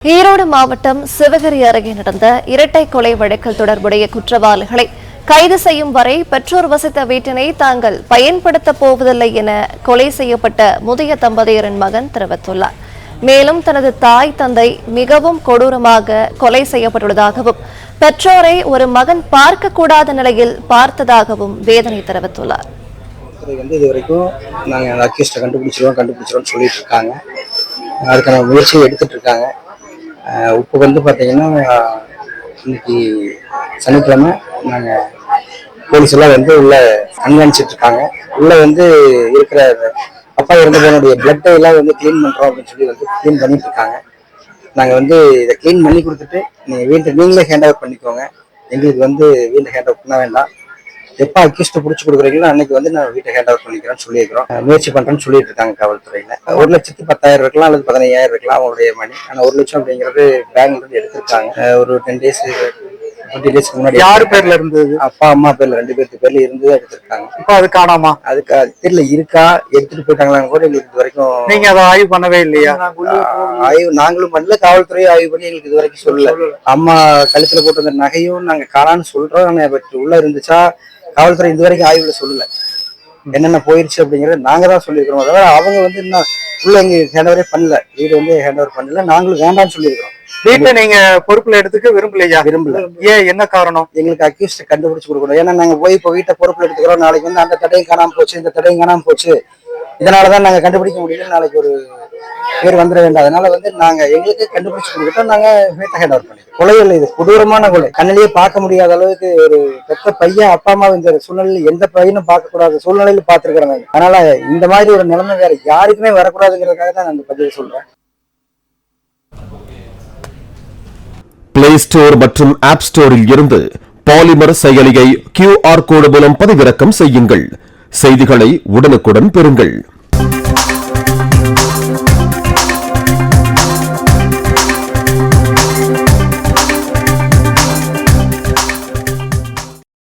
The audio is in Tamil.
ஈரோடு மாவட்டம் சிவகிரி அருகே நடந்த இரட்டை கொலை வழக்கில் தொடர்புடைய குற்றவாளிகளை கைது செய்யும் வரை பெற்றோர் வசித்த வீட்டினை தாங்கள் பயன்படுத்தப் போவதில்லை என கொலை செய்யப்பட்ட முதிய தம்பதியரின் மகன் தெரிவித்துள்ளார். மேலும் தனது தாய் தந்தை மிகவும் கொடூரமாக கொலை செய்யப்பட்டுள்ளதாகவும் பெற்றோரை ஒரு மகன் பார்க்கக்கூடாத நிலையில் பார்த்ததாகவும் வேதனை தெரிவித்துள்ளார். இதுவரைக்கும் நாங்கள் அக்யூஸ்டை கண்டுபிடிச்சிருவோம் சொல்லிட்டு இருக்காங்க. அதுக்கான முயற்சியை எடுத்துட்டு இருக்காங்க. இப்போ பார்த்தீங்கன்னா இன்னைக்கு சனிக்கிழமை நாங்கள் போலீஸ் எல்லாம் உள்ள கண்காணிச்சிட்டு இருக்காங்க. உள்ள இருக்கிற அப்பா இறந்தவனுடைய பிளட்டை எல்லாம் கிளீன் பண்றோம் அப்படின்னு சொல்லி கிளீன் பண்ணிட்டு இருக்காங்க. நாங்கள் இதை கிளீன் பண்ணி கொடுத்துட்டு நீங்களே ஹேண்ட் ஓவர் பண்ணிக்கோங்க. எங்களுக்கு வீட்டை ஹேண்ட் ஓவர் பண்ண வேண்டாம். எப்போ அக்யூஸ்ட் பிடிச்சி கொடுக்குறீங்களோ அன்னைக்கு நான் வீட்டை ஹேண்ட் ஓவர் பண்ணிக்கிறேன்னு சொல்லியிருக்கிறோம். முயற்சி பண்றேன்னு சொல்லிட்டு இருக்காங்க காவல்துறையில. 1,10,000 இருக்கலாம் அல்லது 15,000 இருக்கலாம் அவங்களுடைய மணி. ஆனா 1 லட்சம் அப்படிங்கிறது பேங்க்ல இருந்து எடுத்திருக்காங்க. ஒரு 10 டேஸ் 20 டேஸ்க்கு முன்னாடி யாரு பேர்ல இருந்தது? அப்பா அம்மா பேர்ல 2 பேருக்கு பேர்ல இருந்து எடுத்திருக்காங்க. இப்ப அது காணாமா? அதுக்கு தெரியல, இருக்கா எடுத்துட்டு போயிட்டாங்களான்னு கூட எங்களுக்கு இது வரைக்கும். நீங்க அதை ஆய்வு பண்ணவே இல்லையா? ஆய்வு நாங்களும் பண்ணல, காவல்துறை ஆய்வு பண்ணி எங்களுக்கு இது வரைக்கும் சொல்லல. அம்மா கழுத்துல போட்டு நகையும் நாங்க காணான்னு சொல்றோம். ஆனா உள்ள இருந்துச்சா காவல்துறை இது வரைக்கும் ஆய்வுல சொல்லல. என்னென்ன போயிருச்சு அப்படிங்கறத நாங்க தான் சொல்லியிருக்கிறோம். அதாவது அவங்க இன்னும் உள்ள எங்க ஹேண்ட் ஓவரே பண்ணல. வீடு ஹேண்ட் ஓவர் பண்ணல. நாங்களும் வேண்டாம்னு சொல்லியிருக்கிறோம். வீட்டை நீங்க பொறுப்புல எடுத்துக்க விரும்பலையா? விரும்பல. ஏன், என்ன காரணம்? எங்களுக்கு அக்யூஸ்ட் கண்டுபிடிச்சு கொடுக்கணும். ஏன்னா நாங்க போய் இப்போ வீட்டை பொறுப்புல எடுத்துக்கிறோம். நாளைக்கு அந்த தடையும் காணாம போச்சு, இந்த தடையும் காணாம போச்சு, இதனாலதான் நாங்க கண்டுபிடிக்க முடியல, நாளைக்கு ஒரு பேர் வந்துட வேண்டாம். அதனால நாங்க எங்களுக்கு கண்டுபிடிச்சு கொடுத்துட்டோம். நாங்க வீட்டை ஹேண்ட் ஓவர் பண்ணிட்டோம். கொலைகள் இது கொடூரமான கொலை. கண்ணிலேயே பார்க்க முடியாத அளவுக்கு ஒரு பெத்த பையன் அப்பா அம்மா இந்த சூழ்நிலையில் எந்த பையனும் பார்க்க கூடாத சூழ்நிலையில பார்த்துருக்கிறேன். அதனால இந்த மாதிரி ஒரு நிலைமை வேற யாருக்குமே வரக்கூடாதுங்கிறதுக்காக தான் நான் இந்த பதிவு சொல்றேன். பிளே ஸ்டோர் மற்றும் ஆப் ஸ்டோரில் இருந்து பாலிமர் செயலியை QR கோடு மூலம் பதிவிறக்கம் செய்யுங்கள். செய்திகளை உடனுக்குடன் பெறுங்கள்.